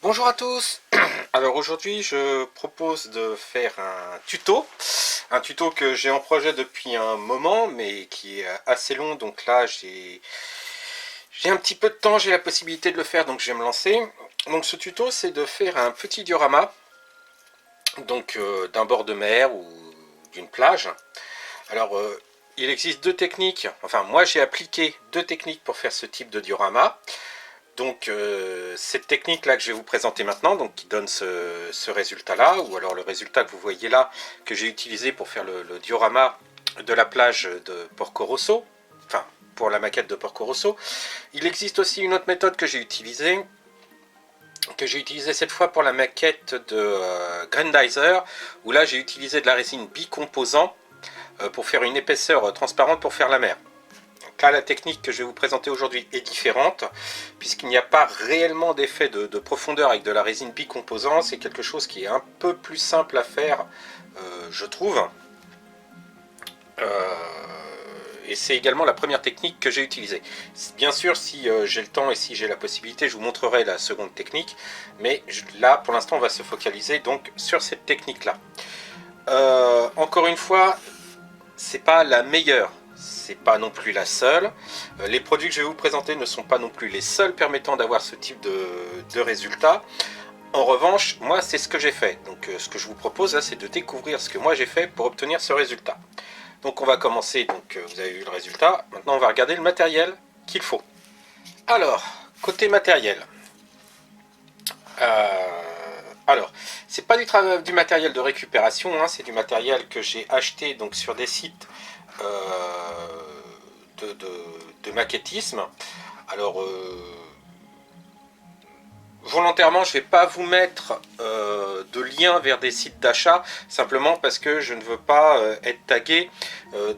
Bonjour à tous. Alors aujourd'hui je propose de faire un tuto que j'ai en projet depuis un moment mais qui est assez long, donc là j'ai un petit peu de temps, j'ai la possibilité de le faire, donc je vais me lancer. Donc ce tuto c'est de faire un petit diorama, donc d'un bord de mer ou d'une plage. Alors il existe deux techniques, enfin moi j'ai appliqué deux techniques pour faire ce type de diorama. Donc cette technique là que je vais vous présenter maintenant, donc qui donne ce résultat là, ou alors le résultat que vous voyez là, que j'ai utilisé pour faire le diorama de la plage de Porco Rosso, enfin pour la maquette de Porco Rosso. Il existe aussi une autre méthode que j'ai utilisée cette fois pour la maquette de Grandizer, où là j'ai utilisé de la résine bicomposant pour faire une épaisseur transparente pour faire la mer. Là, la technique que je vais vous présenter aujourd'hui est différente, puisqu'il n'y a pas réellement d'effet de profondeur avec de la résine bicomposant. C'est quelque chose qui est un peu plus simple à faire, je trouve. Et c'est également la première technique que j'ai utilisée. Bien sûr, si j'ai le temps et si j'ai la possibilité, je vous montrerai la seconde technique. Mais là, pour l'instant, on va se focaliser donc sur cette technique-là. Encore une fois, c'est pas la meilleure, c'est pas non plus la seule. Les produits que je vais vous présenter ne sont pas non plus les seuls permettant d'avoir ce type de résultat. En revanche, moi c'est ce que j'ai fait. Donc ce que je vous propose là, c'est de découvrir ce que moi j'ai fait pour obtenir ce résultat. Donc on va commencer, donc vous avez vu le résultat. Maintenant on va regarder le matériel qu'il faut. Alors, côté matériel. Alors, c'est pas du matériel de récupération, hein, c'est du matériel que j'ai acheté donc sur des sites de maquettisme. Alors, volontairement, je ne vais pas vous mettre de lien vers des sites d'achat, simplement parce que je ne veux pas être tagué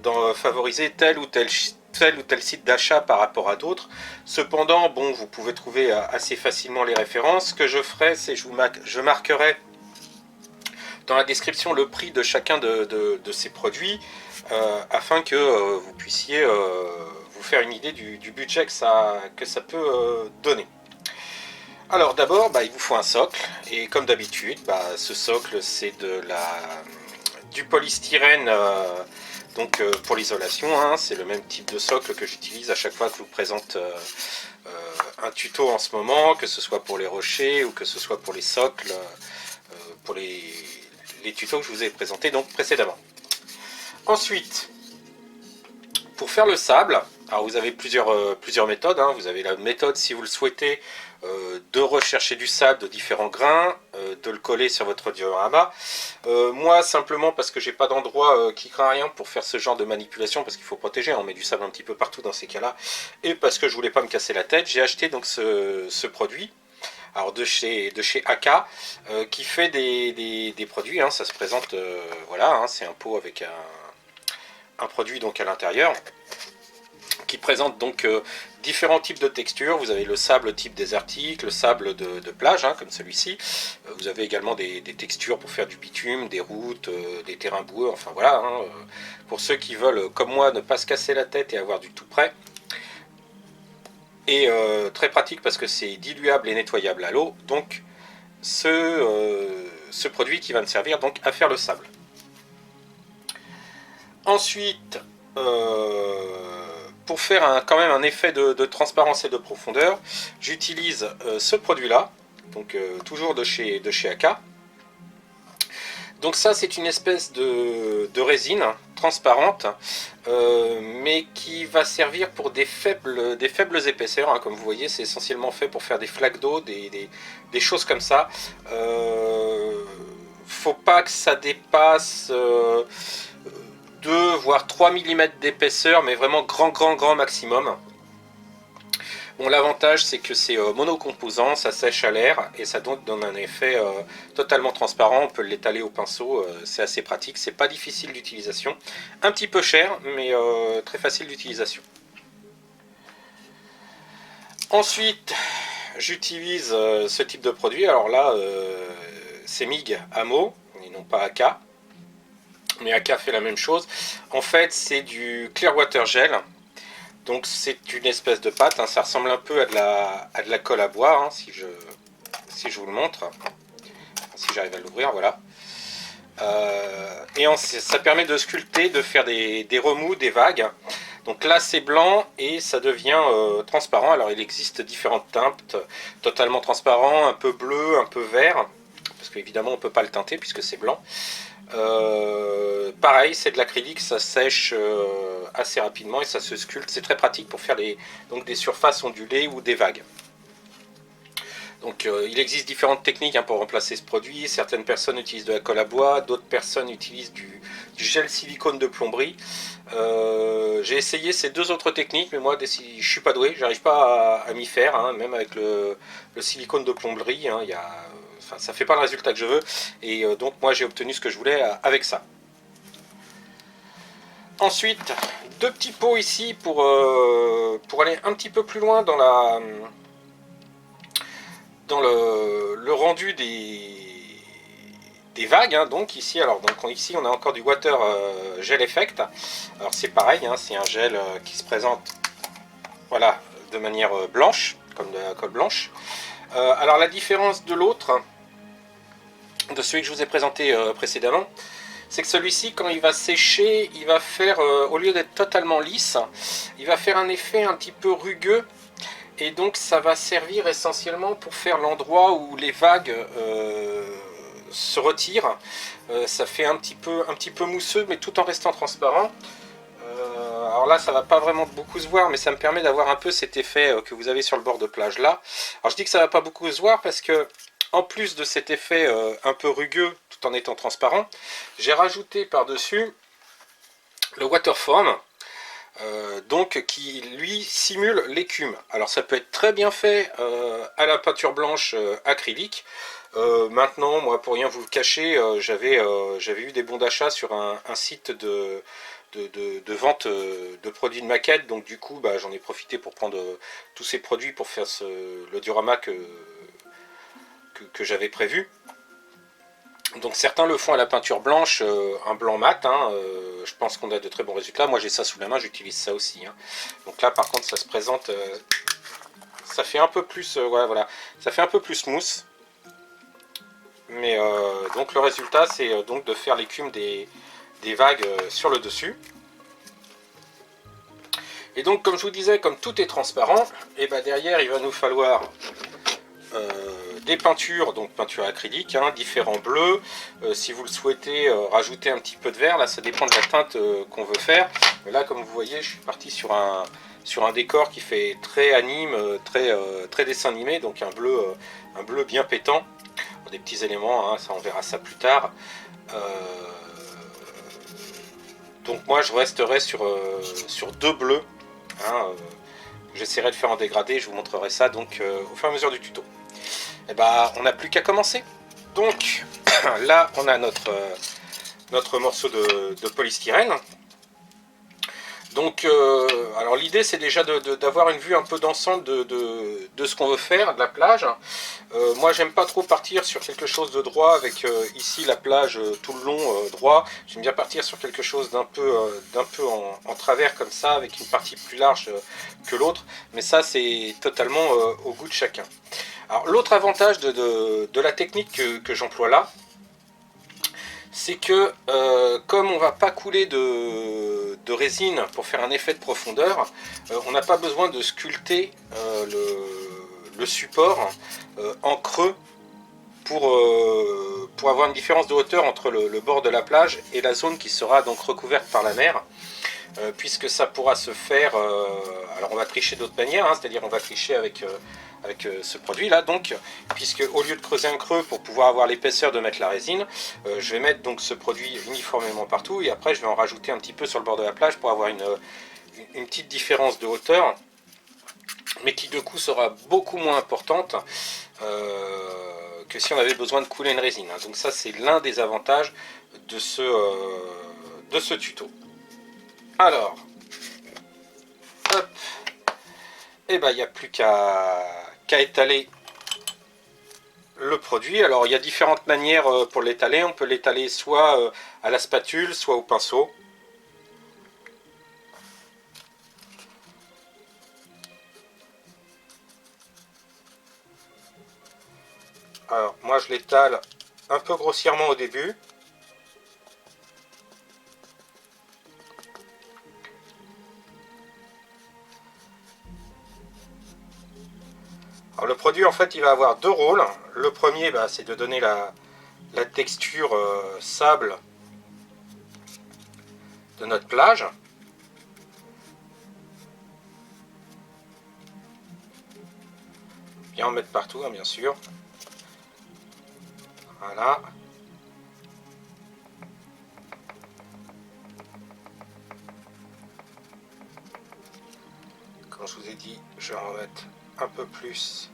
dans favoriser tel ou tel site d'achat par rapport à d'autres. Cependant, bon, vous pouvez trouver assez facilement les références. Ce que je ferai, c'est je marquerai dans la description le prix de chacun de ces produits, afin que vous puissiez vous faire une idée du budget que ça peut donner. Alors d'abord, il vous faut un socle, et comme d'habitude, ce socle c'est du polystyrène, donc pour l'isolation, hein, c'est le même type de socle que j'utilise à chaque fois que je vous présente un tuto en ce moment, que ce soit pour les rochers ou que ce soit pour les socles, pour les tutos que je vous ai présentés donc précédemment. Ensuite, pour faire le sable, alors vous avez plusieurs méthodes, hein. Vous avez la méthode, si vous le souhaitez, de rechercher du sable de différents grains, de le coller sur votre diorama. Moi, simplement parce que j'ai pas d'endroit qui craint rien pour faire ce genre de manipulation, parce qu'il faut protéger, on met du sable un petit peu partout dans ces cas-là, et parce que je voulais pas me casser la tête, j'ai acheté donc ce produit. Alors de chez AK, qui fait des produits, hein, ça se présente, voilà, hein, c'est un pot avec un produit donc à l'intérieur, qui présente donc différents types de textures. Vous avez le sable type désertique, le sable de plage, hein, comme celui-ci. Vous avez également des textures pour faire du bitume, des routes, des terrains boueux, enfin voilà. Hein, pour ceux qui veulent, comme moi, ne pas se casser la tête et avoir du tout prêt. Et très pratique parce que c'est diluable et nettoyable à l'eau. Donc ce produit qui va me servir donc à faire le sable. Ensuite, pour faire quand même un effet de transparence et de profondeur, j'utilise ce produit-là, donc toujours de chez AK. Donc ça, c'est une espèce de résine transparente, mais qui va servir pour des faibles épaisseurs, hein. Comme vous voyez, c'est essentiellement fait pour faire des flaques d'eau, des choses comme ça. Faut pas que ça dépasse 2 voire 3 mm d'épaisseur, mais vraiment grand maximum. Bon, l'avantage c'est que c'est monocomposant, ça sèche à l'air et ça donne un effet totalement transparent. On peut l'étaler au pinceau, c'est assez pratique, c'est pas difficile d'utilisation, un petit peu cher mais très facile d'utilisation. Ensuite, j'utilise ce type de produit. Alors là, c'est MIG Amo et non pas AK. Mais AK fait la même chose. En fait, c'est du Clearwater Gel. Donc c'est une espèce de pâte, hein. Ça ressemble un peu à de la colle à bois, hein, si si je vous le montre, si j'arrive à l'ouvrir, voilà. Et ça permet de sculpter, de faire des remous, des vagues. Donc là c'est blanc et ça devient transparent. Alors il existe différentes teintes, totalement transparent, un peu bleu, un peu vert, parce qu'évidemment on ne peut pas le teinter puisque c'est blanc. Pareil, c'est de l'acrylique, ça sèche assez rapidement et ça se sculpte. C'est très pratique pour faire donc des surfaces ondulées ou des vagues. Donc il existe différentes techniques pour remplacer ce produit. Certaines personnes utilisent de la colle à bois, d'autres personnes utilisent du gel silicone de plomberie. J'ai essayé ces deux autres techniques, mais moi je suis pas doué, j'arrive pas à m'y faire, hein, même avec le silicone de plomberie, hein, ça fait pas le résultat que je veux, et donc moi j'ai obtenu ce que je voulais avec ça. Ensuite, deux petits pots ici pour aller un petit peu plus loin dans le rendu des vagues, hein. Donc ici on a encore du water gel effect. Alors c'est pareil, hein, c'est un gel qui se présente, voilà, de manière blanche, comme de la colle blanche. Alors la différence de l'autre, de celui que je vous ai présenté précédemment, c'est que celui-ci, quand il va sécher, il va faire, au lieu d'être totalement lisse, il va faire un effet un petit peu rugueux. Et donc ça va servir essentiellement pour faire l'endroit où les vagues se retirent. Ça fait un petit peu mousseux, mais tout en restant transparent. Alors là, ça va pas vraiment beaucoup se voir, mais ça me permet d'avoir un peu cet effet que vous avez sur le bord de plage là. Alors je dis que ça va pas beaucoup se voir parce que, en plus de cet effet un peu rugueux, tout en étant transparent, j'ai rajouté par-dessus le Waterform. Donc qui lui simule l'écume. Alors ça peut être très bien fait à la peinture blanche acrylique. Maintenant, moi pour rien vous le cacher, j'avais eu des bons d'achat sur un site de vente de produits de maquette, donc du coup j'en ai profité pour prendre tous ces produits pour faire le diorama que j'avais prévu. Donc certains le font à la peinture blanche, un blanc mat, hein, je pense qu'on a de très bons résultats. Moi j'ai ça sous la main, j'utilise ça aussi, hein. Donc là par contre ça se présente, ça fait un peu plus, voilà, ça fait un peu plus smooth. Mais donc le résultat c'est donc de faire l'écume des vagues sur le dessus. Et donc comme je vous disais, comme tout est transparent, et derrière il va nous falloir des peintures, donc peinture acrylique, hein, différents bleus. Si vous le souhaitez, rajouter un petit peu de vert, là ça dépend de la teinte qu'on veut faire. Mais là comme vous voyez, je suis parti sur un décor qui fait très anime, très dessin animé, donc un bleu bien pétant. Des petits éléments, hein, ça on verra ça plus tard. Donc moi je resterai sur deux bleus, hein, j'essaierai de faire en dégradé, je vous montrerai ça donc au fur et à mesure du tuto. Et on n'a plus qu'à commencer. Donc là on a notre morceau de polystyrène. Donc alors l'idée c'est déjà d'avoir une vue un peu d'ensemble de ce qu'on veut faire, de la plage. Moi j'aime pas trop partir sur quelque chose de droit avec ici la plage tout le long droit. J'aime bien partir sur quelque chose d'un peu en travers comme ça, avec une partie plus large que l'autre. Mais ça c'est totalement au goût de chacun. Alors l'autre avantage de la technique que j'emploie là, c'est que comme on ne va pas couler de résine pour faire un effet de profondeur, on n'a pas besoin de sculpter le support en creux pour avoir une différence de hauteur entre le bord de la plage et la zone qui sera donc recouverte par la mer. Puisque ça pourra se faire, alors on va tricher d'autres manières, hein, c'est-à-dire on va tricher avec ce produit là, donc puisque au lieu de creuser un creux pour pouvoir avoir l'épaisseur de mettre la résine, je vais mettre donc ce produit uniformément partout et après je vais en rajouter un petit peu sur le bord de la plage pour avoir une petite différence de hauteur, mais qui de coup sera beaucoup moins importante que si on avait besoin de couler une résine, hein. Donc ça c'est l'un des avantages de ce tuto. Alors, hop, et il n'y a plus qu'à étaler le produit. Alors il y a différentes manières pour l'étaler. On peut l'étaler soit à la spatule, soit au pinceau. Alors moi je l'étale un peu grossièrement au début. Alors le produit en fait il va avoir deux rôles. Le premier c'est de donner la texture sable de notre plage. Bien en mettre partout hein, bien sûr. Voilà. Comme je vous ai dit, je vais en mettre un peu plus,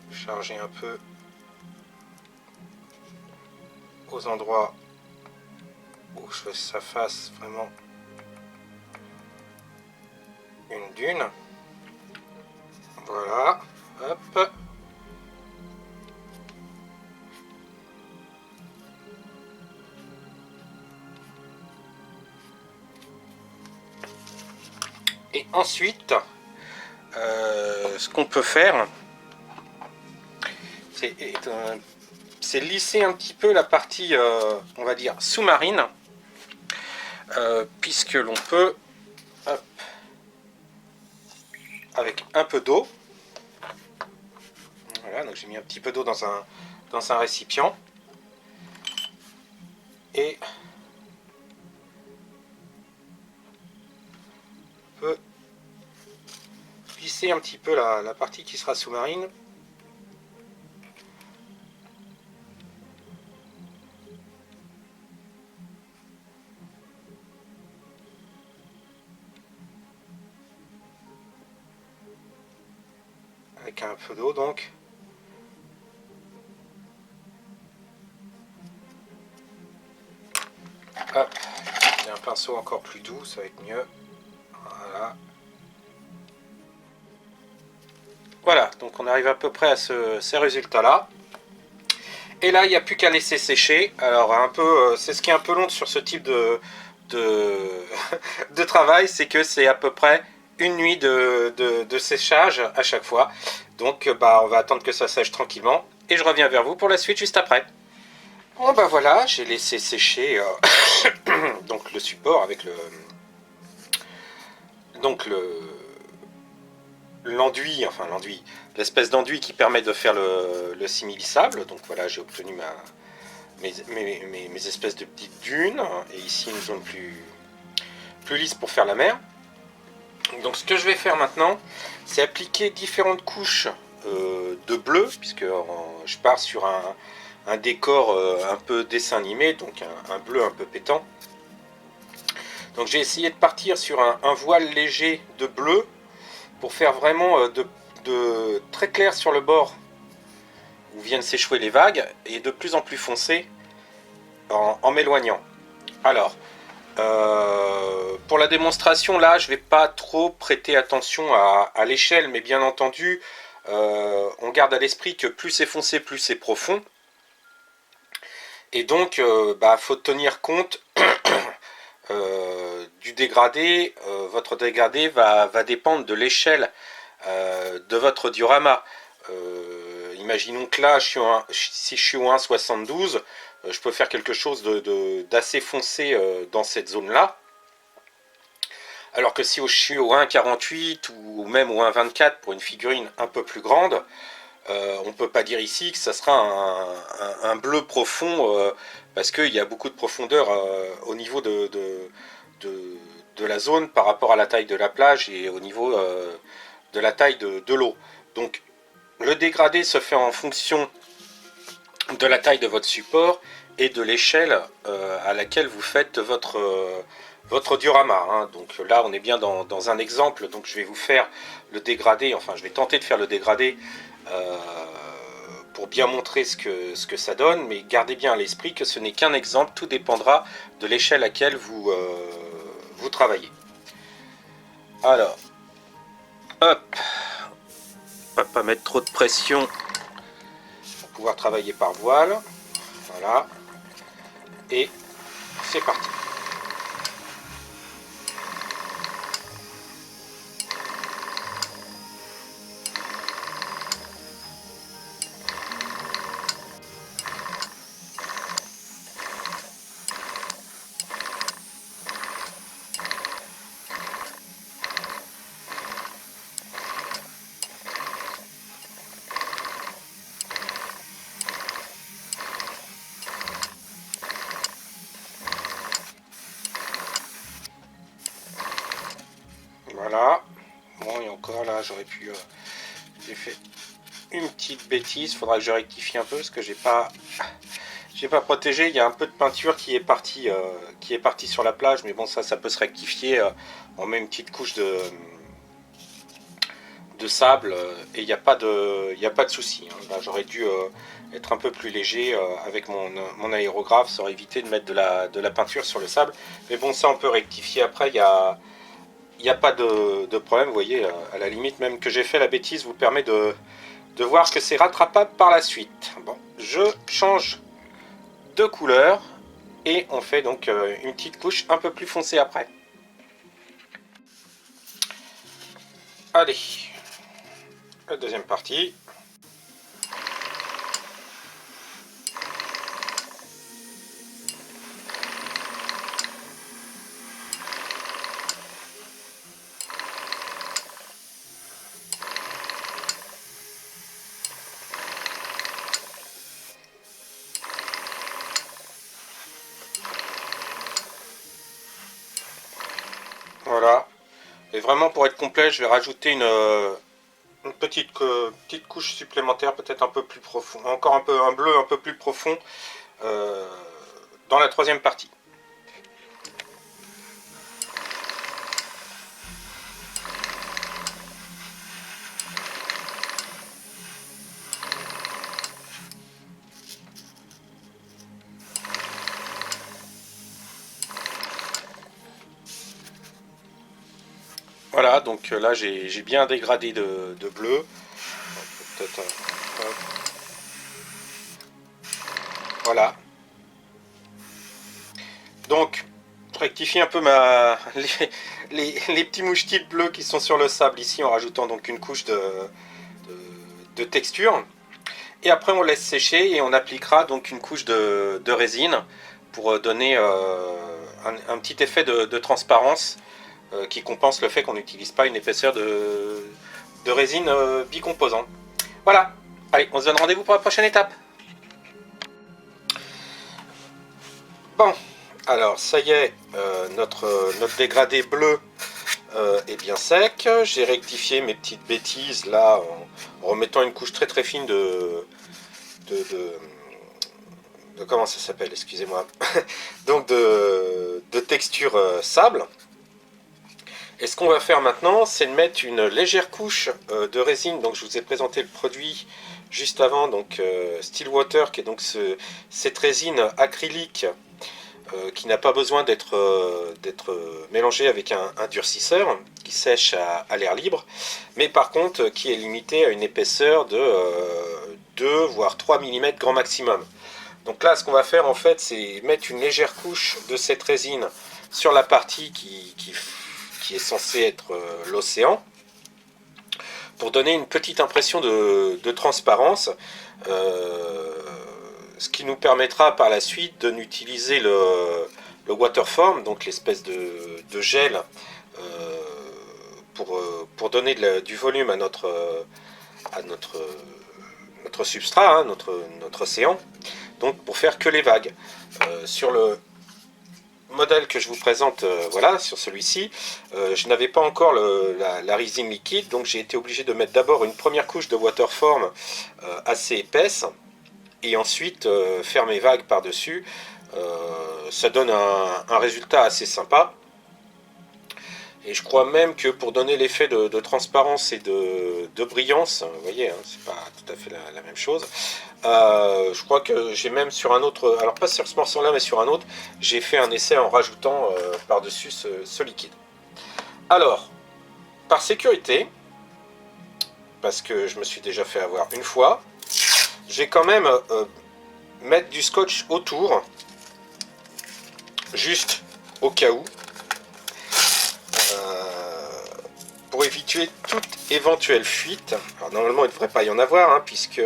charger un peu aux endroits où je veux que ça fasse vraiment une dune. Voilà, hop. Et ensuite, ce qu'on peut faire, c'est lisser un petit peu la partie, on va dire, sous-marine, puisque l'on peut, hop, avec un peu d'eau, voilà, donc j'ai mis un petit peu d'eau dans un récipient, et on peut lisser un petit peu la partie qui sera sous-marine. Avec un peu d'eau donc. Hop, j'ai un pinceau encore plus doux, ça va être mieux. Voilà. Voilà, donc on arrive à peu près à ces résultats-là. Et là, il n'y a plus qu'à laisser sécher. Alors, c'est ce qui est un peu long sur ce type de travail, c'est que c'est à peu près une nuit de séchage à chaque fois. Donc, on va attendre que ça sèche tranquillement. Et je reviens vers vous pour la suite juste après. Bon, voilà, j'ai laissé sécher donc le support avec l'enduit, l'espèce d'enduit qui permet de faire le simili-sable. Donc voilà, j'ai obtenu mes espèces de petites dunes, et ici une zone plus lisse pour faire la mer. Donc ce que je vais faire maintenant, c'est appliquer différentes couches de bleu, puisque je pars sur un décor un peu dessin animé, donc un bleu un peu pétant. Donc j'ai essayé de partir sur un voile léger de bleu, pour faire vraiment de très clair sur le bord où viennent s'échouer les vagues, et de plus en plus foncé en m'éloignant. Alors, pour la démonstration, là, je ne vais pas trop prêter attention à l'échelle, mais bien entendu, on garde à l'esprit que plus c'est foncé, plus c'est profond. Et donc, faut tenir compte du dégradé. Votre dégradé va dépendre de l'échelle de votre diorama. Imaginons que là, si je suis au 1,72, je peux faire quelque chose d'assez foncé dans cette zone-là. Alors que si je suis au 1,48 ou même au 1,24 pour une figurine un peu plus grande, on ne peut pas dire ici que ça sera un bleu profond, parce qu'il y a beaucoup de profondeur au niveau de la zone par rapport à la taille de la plage et au niveau de la taille de l'eau. Donc le dégradé se fait en fonction de la taille de votre support et de l'échelle à laquelle vous faites votre diorama, hein. Donc là on est bien dans un exemple, donc je vais vous faire le dégradé, enfin je vais tenter de faire le dégradé pour bien montrer ce que ça donne, mais gardez bien à l'esprit que ce n'est qu'un exemple, tout dépendra de l'échelle à laquelle vous travaillez. Alors, hop, on va pas mettre trop de pression pour pouvoir travailler par voile. Voilà, et c'est parti. Voilà. Bon, et encore là, j'aurais pu... j'ai fait une petite bêtise. Faudra que je rectifie un peu parce que j'ai pas protégé. Il y a un peu de peinture qui est partie sur la plage. Mais bon, ça peut se rectifier. On met une petite couche de sable et il n'y a pas de souci. Hein. Là, j'aurais dû être un peu plus léger avec mon aérographe. Ça aurait évité de mettre de la peinture sur le sable. Mais bon, ça, on peut rectifier après. Il n'y a pas de problème, vous voyez, à la limite même que j'ai fait la bêtise vous permet de voir que c'est rattrapable par la suite. Bon, je change de couleur et on fait donc une petite couche un peu plus foncée après. Allez, la deuxième partie. Voilà. Et vraiment pour être complet, je vais rajouter une petite couche supplémentaire, peut-être un peu plus profond, encore un bleu un peu plus profond euh, dans la troisième partie. Voilà, donc là j'ai bien dégradé de bleu. Peut-être voilà. Donc, je rectifie un peu les petits mouchetis bleus qui sont sur le sable ici en rajoutant donc une couche de texture. Et après on laisse sécher et on appliquera donc une couche de résine pour donner un petit effet de transparence qui compense le fait qu'on n'utilise pas une épaisseur de résine bicomposante. Voilà, allez, on se donne rendez-vous pour la prochaine étape. Bon, alors ça y est, notre dégradé bleu est bien sec. J'ai rectifié mes petites bêtises là en remettant une couche très très fine de comment ça s'appelle, excusez-moi, donc de texture sable. Et ce qu'on va faire maintenant, c'est de mettre une légère couche de résine. Donc je vous ai présenté le produit juste avant, donc Stillwater, qui est donc cette résine acrylique qui n'a pas besoin d'être mélangée avec un durcisseur qui sèche à l'air libre, mais par contre qui est limité à une épaisseur de 2 voire 3 mm grand maximum. Donc là, ce qu'on va faire en fait, c'est mettre une légère couche de cette résine sur la partie qui est censée être l'océan, pour donner une petite impression de transparence, ce qui nous permettra par la suite de n'utiliser le waterform, donc l'espèce de gel, pour donner du volume à notre substrat, hein, notre océan, donc pour faire que les vagues. Sur le modèle que je vous présente, voilà, sur celui-ci, je n'avais pas encore la résine liquide, donc j'ai été obligé de mettre d'abord une première couche de waterform assez épaisse, et ensuite faire mes vagues par-dessus. Ça donne un résultat assez sympa. Et je crois même que pour donner l'effet de transparence et de brillance, vous voyez, hein, c'est pas tout à fait la même chose. Je crois que j'ai même sur un autre, alors pas sur ce morceau-là, mais sur un autre, j'ai fait un essai en rajoutant par-dessus ce liquide. Alors, par sécurité, parce que je me suis déjà fait avoir une fois, je vais quand même mettre du scotch autour, juste au cas où, pour éviter toute éventuelle fuite. Alors normalement il ne devrait pas y en avoir, hein, puisque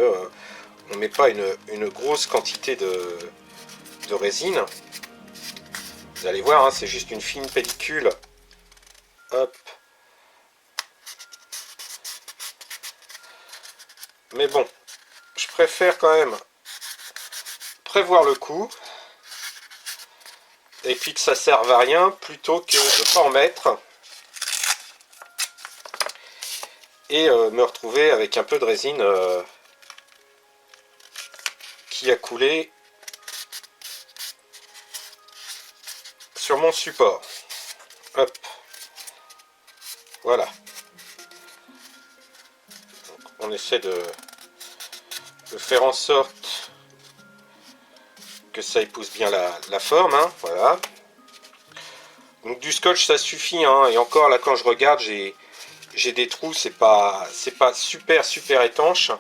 on ne met pas une grosse quantité de résine. Vous allez voir, hein, c'est juste une fine pellicule. Hop. Mais bon, je préfère quand même prévoir le coup, et puis que ça serve à rien, plutôt que de ne pas en mettre. et me retrouver avec un peu de résine qui a coulé sur mon support. Hop, voilà. Donc, on essaie de faire en sorte que ça épouse bien la forme, hein, voilà. Donc du scotch ça suffit, hein, et encore là quand je regarde j'ai des trous, c'est pas super étanche,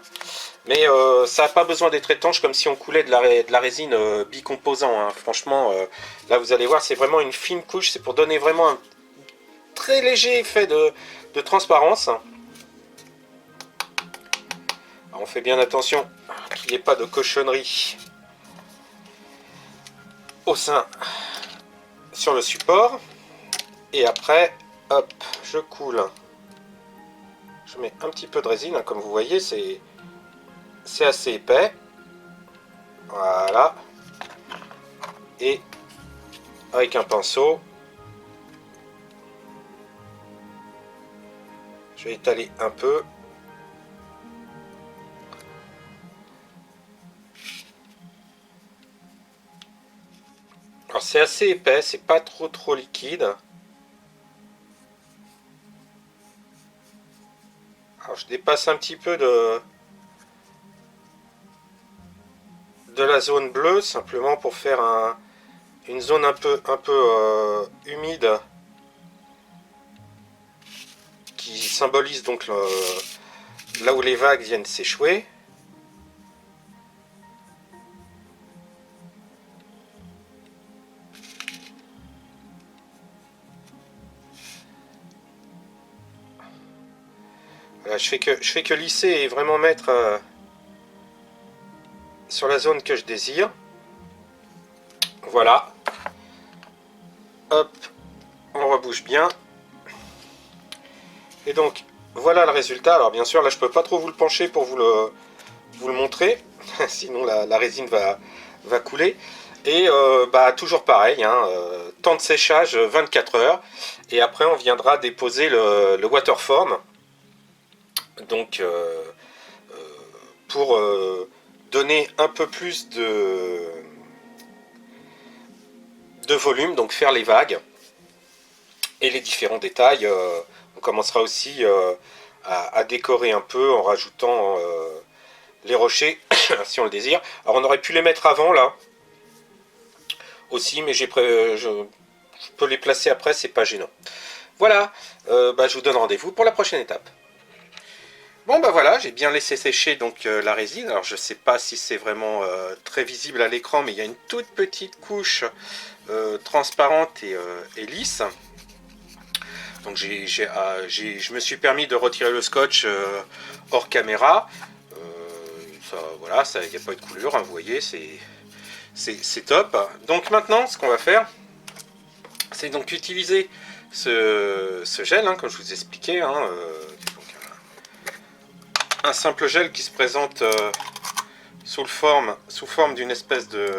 mais ça n'a pas besoin d'être étanche comme si on coulait de la résine bicomposant, hein. Franchement, là vous allez voir, c'est vraiment une fine couche, c'est pour donner vraiment un très léger effet de transparence. Alors, on fait bien attention qu'il n'y ait pas de cochonnerie au sein sur le support. Et après, hop, je coule. Je mets un petit peu de résine, hein, comme vous voyez, c'est assez épais. Voilà. Et avec un pinceau, je vais étaler un peu. Alors c'est assez épais, c'est pas trop liquide. Alors je dépasse un petit peu de la zone bleue, simplement pour faire une zone un peu humide qui symbolise donc là où les vagues viennent s'échouer. Voilà, je fais que lisser et vraiment mettre sur la zone que je désire. Voilà. Hop, on rebouche bien. Et donc, voilà le résultat. Alors bien sûr, là je peux pas trop vous le pencher pour vous le montrer, sinon la résine va couler. Et toujours pareil, hein, temps de séchage 24 heures. Et après on viendra déposer le waterform. Donc pour donner un peu plus de volume, donc faire les vagues et les différents détails. On commencera aussi à décorer un peu en rajoutant les rochers si on le désire. Alors on aurait pu les mettre avant là aussi, mais je peux les placer après, c'est pas gênant. Voilà, je vous donne rendez-vous pour la prochaine étape. Bon bah voilà, j'ai bien laissé sécher donc la résine. Alors je sais pas si c'est vraiment très visible à l'écran, mais il y a une toute petite couche transparente et lisse. Donc je me suis permis de retirer le scotch hors caméra. Voilà, il n'y a pas de coulure, hein, vous voyez, c'est top. Donc maintenant, ce qu'on va faire, c'est donc utiliser ce gel, hein, comme je vous expliquais, hein, un simple gel qui se présente sous forme d'une espèce de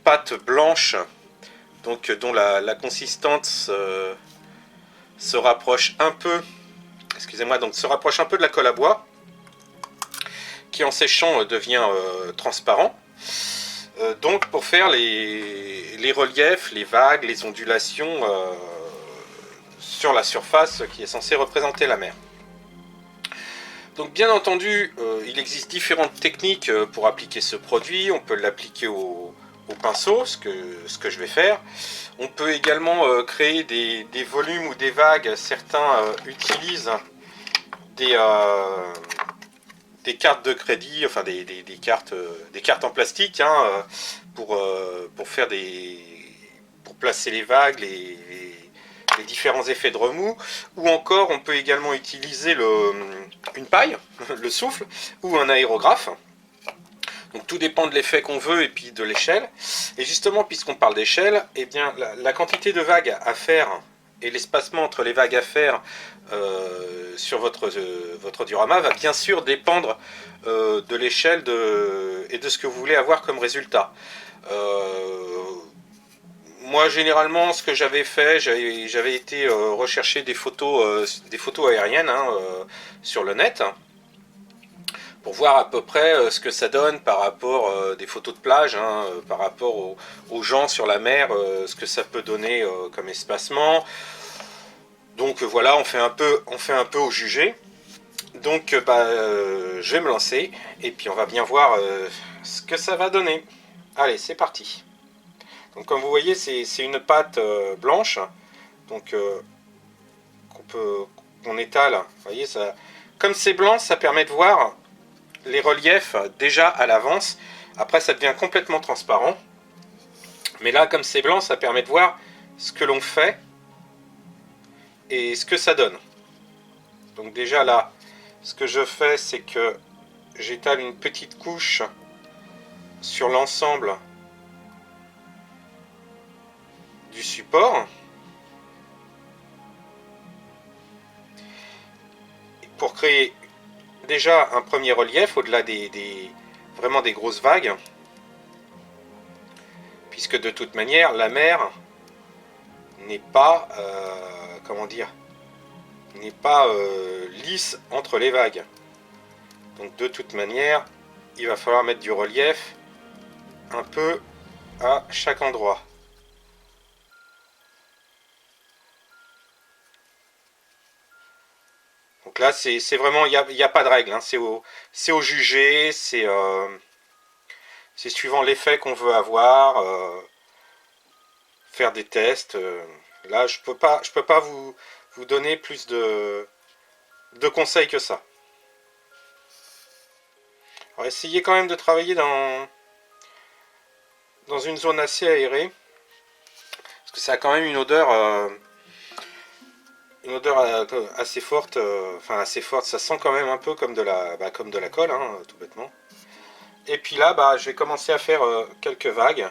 pâte blanche, donc dont la consistance se rapproche un peu, excusez-moi, donc se rapproche un peu de la colle à bois, qui en séchant devient transparent. Donc pour faire les reliefs, les vagues, les ondulations sur la surface qui est censée représenter la mer. Donc bien entendu, il existe différentes techniques pour appliquer ce produit. On peut l'appliquer au pinceau, ce que je vais faire. On peut également créer des volumes ou des vagues. Certains utilisent des cartes de crédit, enfin des cartes en plastique, hein, pour faire pour placer les vagues, les différents effets de remous. Ou encore on peut également utiliser une paille, le souffle, ou un aérographe. Donc tout dépend de l'effet qu'on veut et puis de l'échelle. Et justement, puisqu'on parle d'échelle, eh bien la quantité de vagues à faire et l'espacement entre les vagues à faire sur votre diorama va bien sûr dépendre de l'échelle et de ce que vous voulez avoir comme résultat. moi généralement ce que j'avais fait, j'avais été rechercher des photos aériennes hein, sur le net pour voir à peu près ce que ça donne par rapport des photos de plage, hein, par rapport aux gens sur la mer, ce que ça peut donner comme espacement. Donc voilà, on fait un peu au jugé. Donc je vais me lancer et puis on va bien voir ce que ça va donner. Allez, c'est parti. Donc comme vous voyez, c'est une pâte blanche, donc qu'on étale. Vous voyez, ça, comme c'est blanc, ça permet de voir les reliefs déjà à l'avance. Après, ça devient complètement transparent. Mais là, comme c'est blanc, ça permet de voir ce que l'on fait et ce que ça donne. Donc déjà là, ce que je fais, c'est que j'étale une petite couche sur l'ensemble du support pour créer déjà un premier relief au-delà vraiment des grosses vagues, puisque de toute manière la mer n'est pas comment dire, n'est pas lisse entre les vagues. Donc de toute manière, il va falloir mettre du relief un peu à chaque endroit. Donc là, c'est vraiment, il n'y a pas de règle, hein. C'est au jugé, c'est suivant l'effet qu'on veut avoir, faire des tests. Là, je peux pas vous donner plus de conseils que ça. Alors, essayez quand même de travailler dans une zone assez aérée, parce que ça a quand même une odeur assez forte, enfin assez forte, ça sent quand même un peu comme comme de la colle, hein, tout bêtement. Et puis là, je vais commencer à faire quelques vagues.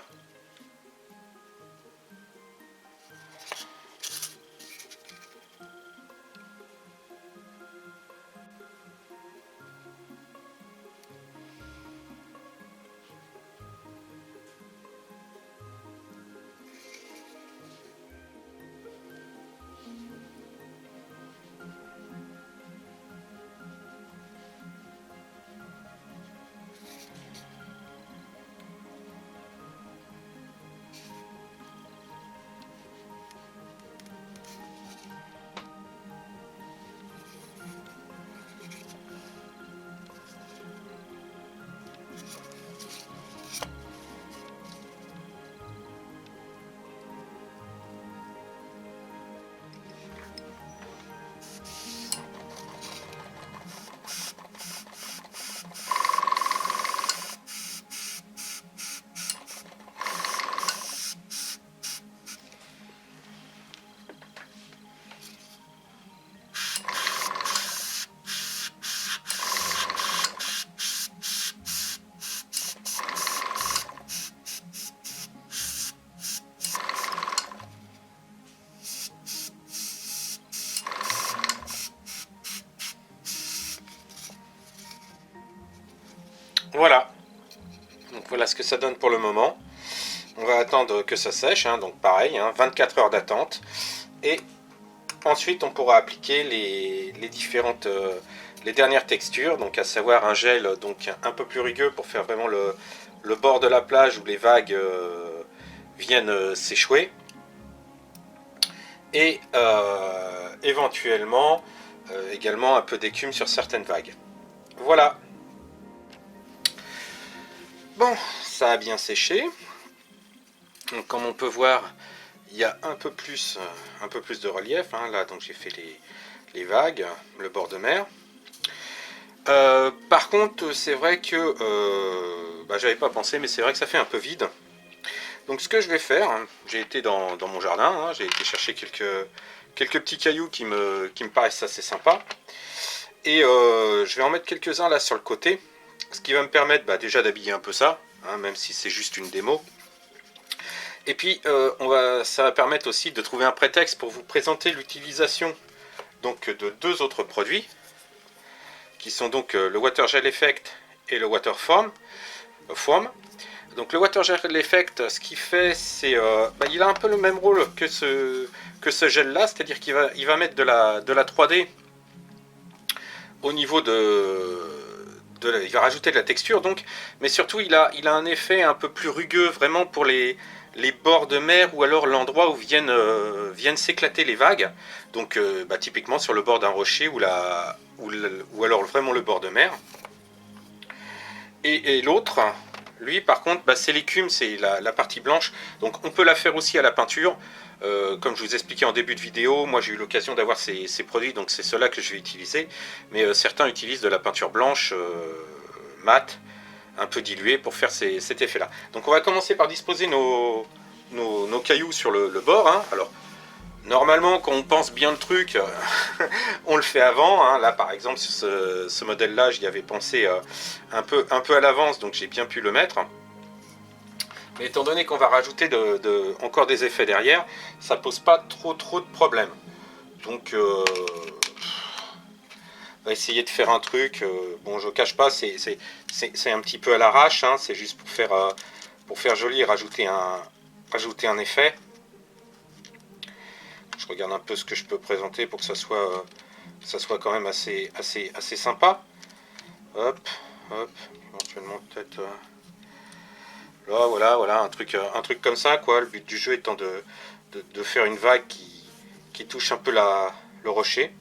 Voilà. Donc voilà ce que ça donne pour le moment. On va attendre que ça sèche, hein, donc pareil, hein, 24 heures d'attente. Et ensuite, on pourra appliquer les différentes, les dernières textures, donc à savoir un gel donc un peu plus rugueux pour faire vraiment le bord de la plage où les vagues viennent s'échouer. Et éventuellement, également un peu d'écume sur certaines vagues. Voilà. Bon, ça a bien séché. Donc, comme on peut voir, il y a un peu plus de relief. Hein, là, donc j'ai fait les vagues, le bord de mer. Par contre, c'est vrai que j'avais pas pensé, mais c'est vrai que ça fait un peu vide. Donc, ce que je vais faire, hein, j'ai été dans mon jardin, hein, j'ai été chercher quelques petits cailloux qui me paraissent assez sympas. Et je vais en mettre quelques-uns là sur le côté. Ce qui va me permettre déjà d'habiller un peu ça, hein, même si c'est juste une démo. Et puis ça va permettre aussi de trouver un prétexte pour vous présenter l'utilisation donc de deux autres produits, qui sont donc le Water Gel Effect et le Water Foam. Donc le Water Gel Effect, ce qu'il fait, c'est... il a un peu le même rôle que ce gel-là, c'est-à-dire qu'il va mettre de la 3D au niveau il va rajouter de la texture, donc, mais surtout il a un effet un peu plus rugueux, vraiment pour les bords de mer, ou alors l'endroit où viennent s'éclater les vagues, donc typiquement sur le bord d'un rocher, ou alors vraiment le bord de mer. Et l'autre, lui par contre, c'est l'écume, c'est la partie blanche, donc on peut la faire aussi à la peinture. Comme je vous expliquais en début de vidéo, moi j'ai eu l'occasion d'avoir ces produits, donc c'est ceux-là que je vais utiliser. Mais certains utilisent de la peinture blanche mate, un peu diluée, pour faire cet effet-là. Donc on va commencer par disposer nos cailloux sur le bord. Hein. Alors, normalement, quand on pense bien le truc, on le fait avant. Hein. Là, par exemple, sur ce modèle-là, j'y avais pensé un peu à l'avance, donc j'ai bien pu le mettre. Mais étant donné qu'on va rajouter encore des effets derrière, ça pose pas trop de problèmes. Donc, on va essayer de faire un truc. Bon, je cache pas, c'est un petit peu à l'arrache. Hein. C'est juste pour faire joli et rajouter un effet. Je regarde un peu ce que je peux présenter pour que ça soit quand même assez sympa. Hop, hop, éventuellement peut-être là, voilà, un truc comme ça, quoi. Le but du jeu étant de faire une vague qui touche un peu le rocher.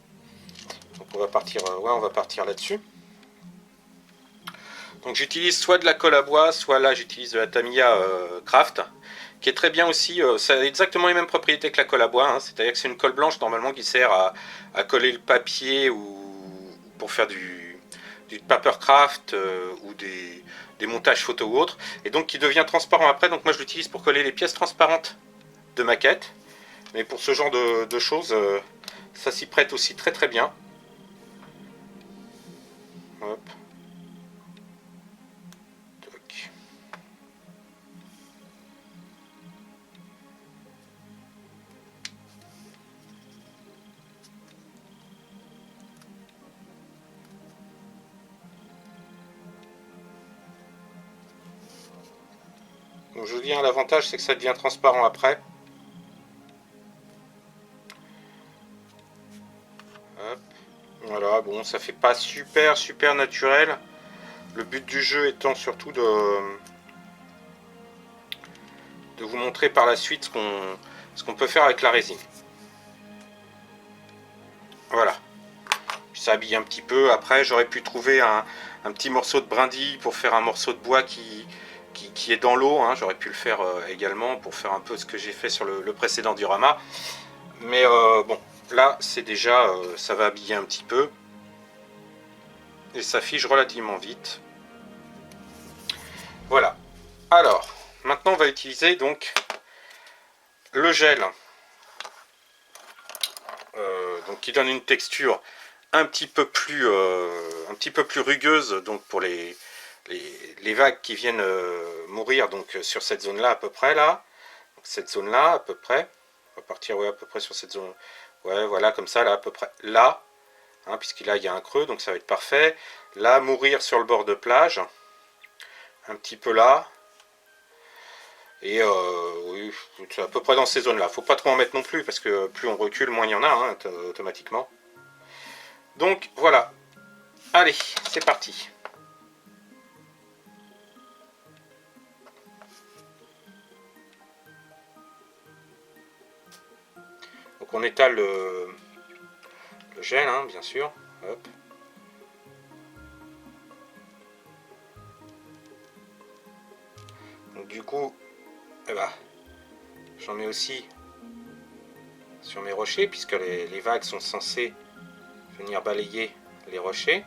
Donc on va partir là-dessus. Donc j'utilise soit de la colle à bois, soit là j'utilise de la Tamiya Craft, qui est très bien aussi. Ça a exactement les mêmes propriétés que la colle à bois, hein, c'est-à-dire que c'est une colle blanche normalement qui sert à coller le papier, ou pour faire du papercraft, ou des montages photos ou autres, et donc qui devient transparent après. Donc moi je l'utilise pour coller les pièces transparentes de maquettes, mais pour ce genre de choses, ça s'y prête aussi très bien. Hop. Donc je vous dis, l'avantage c'est que ça devient transparent après. Hop. Voilà, bon, ça fait pas super naturel. Le but du jeu étant surtout de vous montrer par la suite ce qu'on peut faire avec la résine. Voilà. Ça habille un petit peu. Après, j'aurais pu trouver un petit morceau de brindille pour faire un morceau de bois qui est dans l'eau. Hein. J'aurais pu le faire également pour faire un peu ce que j'ai fait sur le précédent diorama. Mais bon, là, c'est déjà, ça va habiller un petit peu. Et ça fige relativement vite. Voilà. Alors, maintenant, on va utiliser donc le gel. Donc, qui donne une texture un petit peu plus rugueuse, donc pour les vagues qui viennent mourir donc sur cette zone là à peu près là, donc cette zone là à peu près, on va partir à peu près sur cette zone, voilà, comme ça là à peu près là, hein, puisqu'il y a un creux, donc ça va être parfait. Là, mourir sur le bord de plage, un petit peu là, et oui, à peu près dans ces zones là. Faut pas trop en mettre non plus, parce que plus on recule, moins il y en a, hein, automatiquement. Donc voilà, allez, c'est parti. Donc on étale le gel, hein, bien sûr. Hop. Donc du coup, j'en mets aussi sur mes rochers, puisque les vagues sont censées venir balayer les rochers.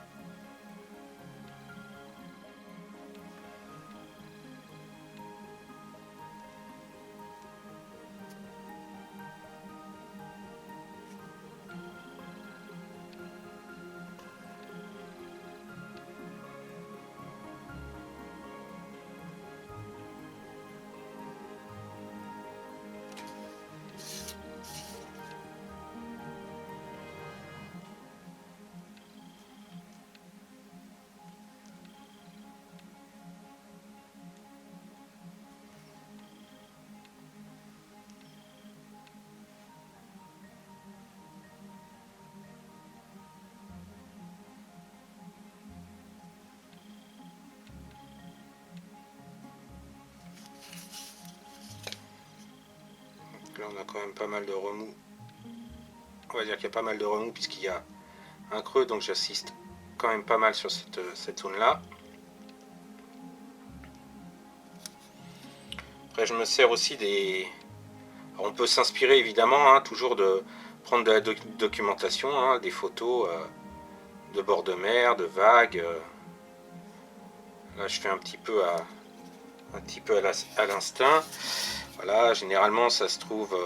Là on a quand même pas mal de remous. On va dire qu'il y a pas mal de remous puisqu'il y a un creux, donc j'assiste quand même pas mal sur cette zone là. Après je me sers aussi des... Alors, on peut s'inspirer évidemment, hein, toujours de prendre de la documentation, hein, des photos de bord de mer, de vagues. Là je fais un petit peu à l'instinct. Voilà, généralement ça se trouve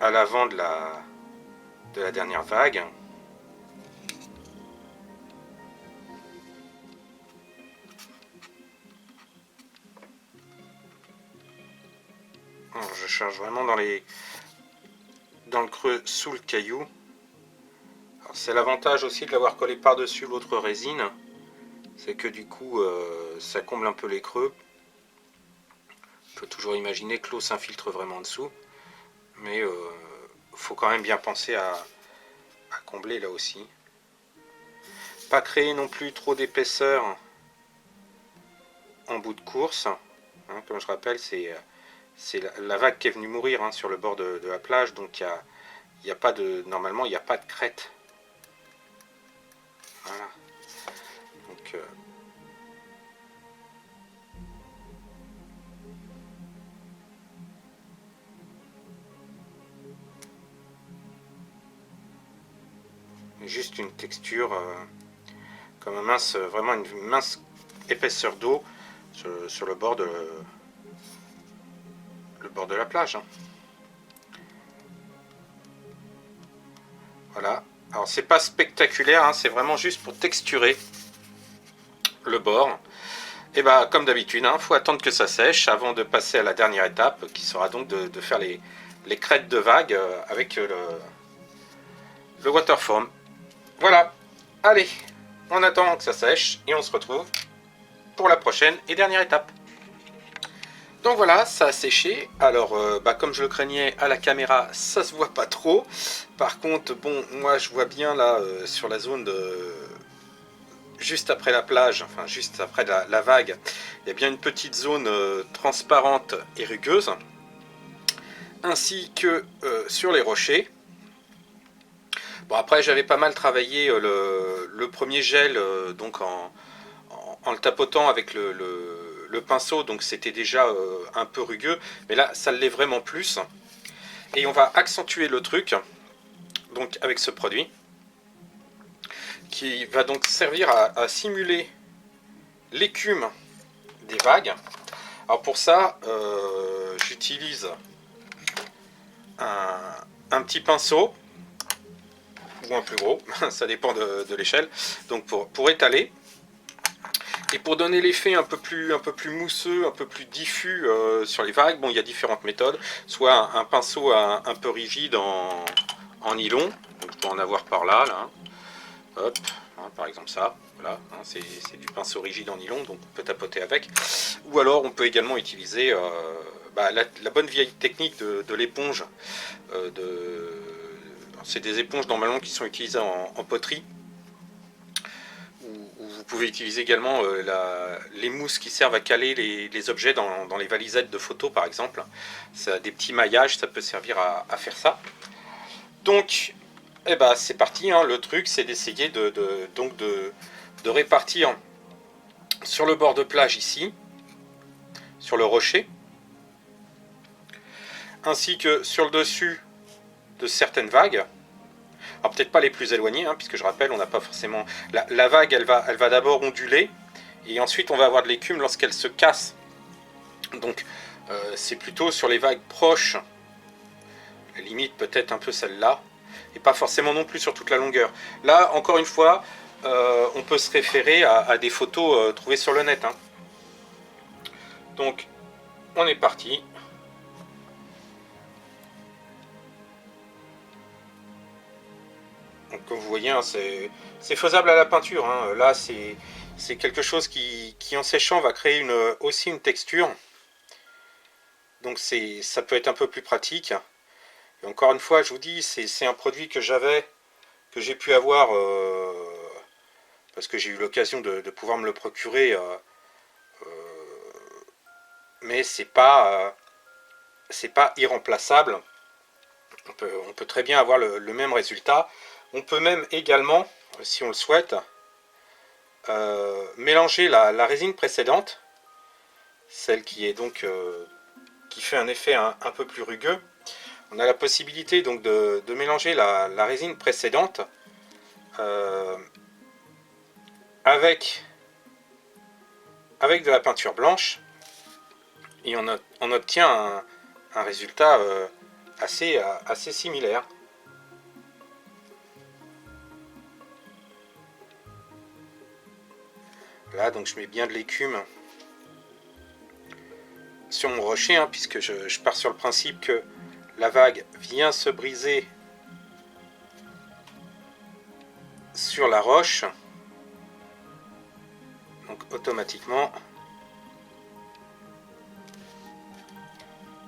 à l'avant de la dernière vague. Alors, je charge vraiment dans le creux sous le caillou. C'est l'avantage aussi de l'avoir collé par-dessus l'autre résine. C'est que du coup ça comble un peu les creux. On peut toujours imaginer que l'eau s'infiltre vraiment en dessous. Mais faut quand même bien penser à combler là aussi. Pas créer non plus trop d'épaisseur en bout de course. Hein, comme je rappelle, c'est la vague qui est venue mourir, hein, sur le bord de la plage. Donc y a pas de, normalement il n'y a pas de crête. Voilà. Donc juste une texture comme vraiment une mince épaisseur d'eau sur le bord de la plage. Hein. Voilà. Alors c'est pas spectaculaire, hein, c'est vraiment juste pour texturer le bord. Et bah comme d'habitude, hein, faut attendre que ça sèche avant de passer à la dernière étape, qui sera donc de faire les crêtes de vagues avec le waterfoam. Voilà. Allez, on attend que ça sèche et on se retrouve pour la prochaine et dernière étape. Donc voilà, ça a séché. Alors, comme je le craignais à la caméra, ça se voit pas trop. Par contre, bon, moi je vois bien là sur la zone de juste après la plage, enfin juste après la vague, il y a bien une petite zone transparente et rugueuse, ainsi que sur les rochers. Bon, après j'avais pas mal travaillé le premier gel donc en le tapotant avec le pinceau, donc c'était déjà un peu rugueux, mais là ça l'est vraiment plus. Et on va accentuer le truc donc avec ce produit qui va donc servir à simuler l'écume des vagues. Alors pour ça, j'utilise un petit pinceau ou un plus gros, ça dépend de l'échelle, donc pour étaler. Et pour donner l'effet un peu plus mousseux, un peu plus diffus sur les vagues, bon, il y a différentes méthodes. Soit un pinceau un peu rigide en nylon, donc je peux en avoir par là, hop, hein, par exemple ça, voilà, hein, c'est du pinceau rigide en nylon, donc on peut tapoter avec. Ou alors on peut également utiliser la bonne vieille technique de l'éponge. C'est des éponges normalement qui sont utilisées en poterie. Vous pouvez utiliser également les mousses qui servent à caler les objets dans les valisettes de photos par exemple. Ça a des petits maillages, ça peut servir à faire ça. Donc c'est parti, hein. Le truc c'est d'essayer de répartir sur le bord de plage ici, sur le rocher, ainsi que sur le dessus de certaines vagues. Alors peut-être pas les plus éloignées, hein, puisque je rappelle, on n'a pas forcément... La vague, elle va d'abord onduler, et ensuite on va avoir de l'écume lorsqu'elle se casse. Donc c'est plutôt sur les vagues proches, à la limite peut-être un peu celle-là, et pas forcément non plus sur toute la longueur. Là, encore une fois, on peut se référer à des photos trouvées sur le net. Hein. Donc, on est parti. Donc, comme vous voyez, hein, c'est faisable à la peinture. Hein. Là, c'est quelque chose qui en séchant va créer aussi une texture. Donc ça peut être un peu plus pratique. Et encore une fois, je vous dis, c'est un produit que j'ai pu avoir parce que j'ai eu l'occasion de pouvoir me le procurer. Mais c'est pas c'est pas irremplaçable. On peut très bien avoir le même résultat. On peut même également, si on le souhaite, mélanger la résine précédente, celle qui est donc qui fait un effet un peu plus rugueux. On a la possibilité donc de mélanger la résine précédente avec de la peinture blanche, et on obtient un résultat assez similaire. Là donc je mets bien de l'écume sur mon rocher, hein, puisque je pars sur le principe que la vague vient se briser sur la roche, donc automatiquement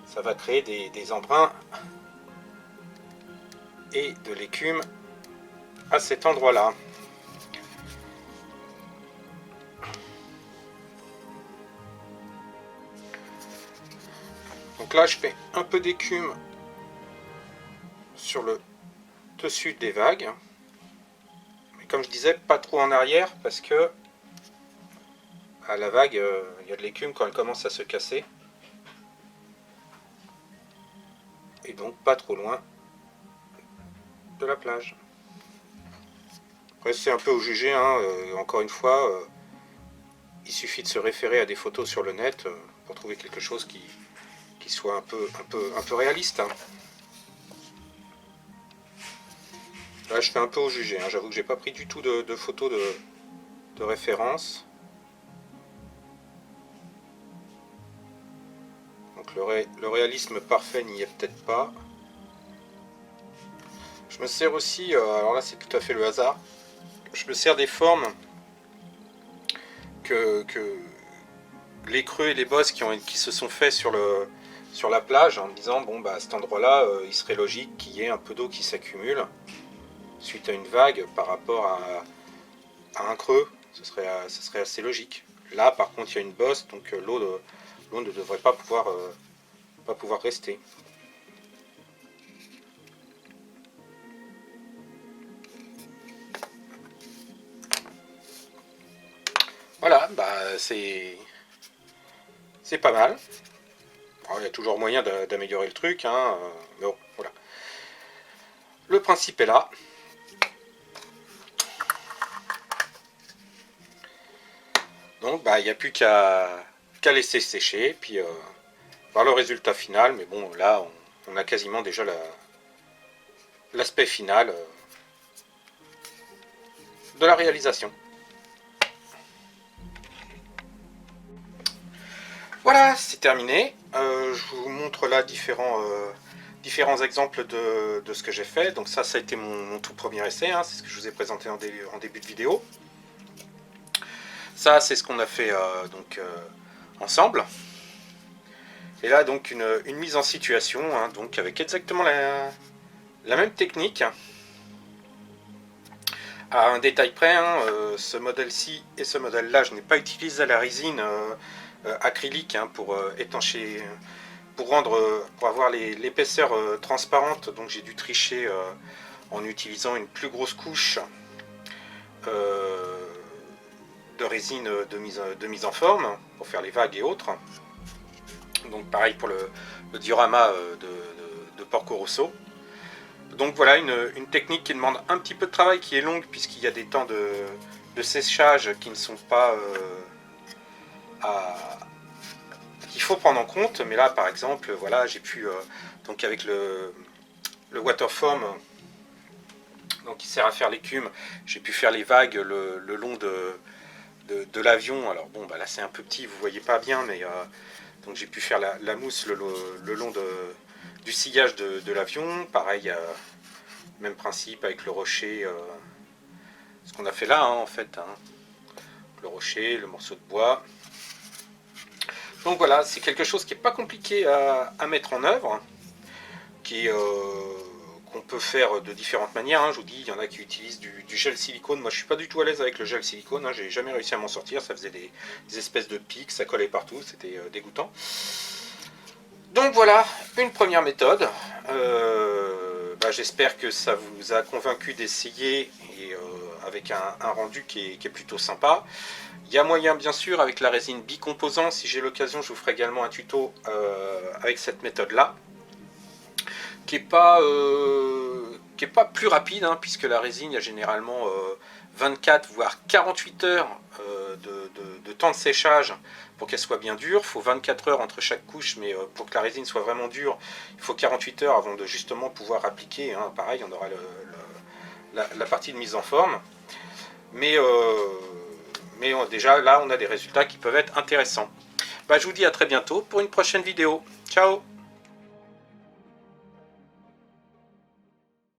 ça va créer des embruns et de l'écume à cet endroit là. Donc là je fais un peu d'écume sur le dessus des vagues, mais comme je disais, pas trop en arrière, parce que à la vague il y a de l'écume quand elle commence à se casser, et donc pas trop loin de la plage. Après c'est un peu au jugé, hein, encore une fois, il suffit de se référer à des photos sur le net pour trouver quelque chose qui soit un peu réaliste, hein. Là je fais un peu au jugé, hein. J'avoue que j'ai pas pris du tout de photos de référence. Donc le réalisme parfait n'y est peut-être pas. Je me sers aussi, alors là c'est tout à fait le hasard, je me sers des formes que les creux et les bosses qui se sont faits sur la plage, en me disant bon bah à cet endroit là il serait logique qu'il y ait un peu d'eau qui s'accumule suite à une vague par rapport à un creux, ce serait assez logique. Là par contre il y a une bosse, donc l'eau ne devrait pas pouvoir rester. Voilà, bah c'est pas mal. Alors, il y a toujours moyen d'améliorer le truc, hein, mais bon, voilà. Le principe est là. Donc bah il n'y a plus qu'à laisser sécher, puis voir le résultat final. Mais bon, là on a quasiment déjà l'aspect final de la réalisation. Voilà, c'est terminé. Je vous montre là différents exemples de ce que j'ai fait. Donc ça a été mon tout premier essai, hein, c'est ce que je vous ai présenté en début de vidéo. Ça, c'est ce qu'on a fait ensemble. Et là, donc, une mise en situation, hein, donc avec exactement la même technique. À un détail près, hein, ce modèle-ci et ce modèle-là, je n'ai pas utilisé la résine acrylique, hein, pour étancher, pour avoir l'épaisseur transparente. Donc j'ai dû tricher en utilisant une plus grosse couche de résine de mise en forme pour faire les vagues et autres. Donc pareil pour le diorama de Porco Rosso. Donc voilà une technique qui demande un petit peu de travail, qui est longue puisqu'il y a des temps de séchage qui ne sont pas qu'il faut prendre en compte. Mais là par exemple, voilà, j'ai pu donc avec le waterform, donc qui sert à faire l'écume, j'ai pu faire les vagues le long de l'avion. Alors bon bah là c'est un peu petit, vous voyez pas bien, mais donc j'ai pu faire la mousse le long du sillage de l'avion. Pareil, même principe avec le rocher, ce qu'on a fait là, hein, en fait, hein. Le rocher, le morceau de bois. Donc voilà, c'est quelque chose qui n'est pas compliqué à mettre en œuvre, qu'on peut faire de différentes manières, hein. Je vous dis, il y en a qui utilisent du gel silicone. Moi je suis pas du tout à l'aise avec le gel silicone, hein. J'ai jamais réussi à m'en sortir, ça faisait des espèces de pics, ça collait partout, c'était dégoûtant. Donc voilà, une première méthode. J'espère que ça vous a convaincu d'essayer et avec un rendu qui est plutôt sympa. Il y a moyen bien sûr avec la résine bicomposant, si j'ai l'occasion je vous ferai également un tuto avec cette méthode là, qui n'est pas plus rapide, hein, puisque la résine il y a généralement 24 voire 48 heures de temps de séchage pour qu'elle soit bien dure. Il faut 24 heures entre chaque couche, mais pour que la résine soit vraiment dure, il faut 48 heures avant de justement pouvoir appliquer, hein. Pareil, on aura la partie de mise en forme. Mais déjà là on a des résultats qui peuvent être intéressants. Je vous dis à très bientôt pour une prochaine vidéo. Ciao!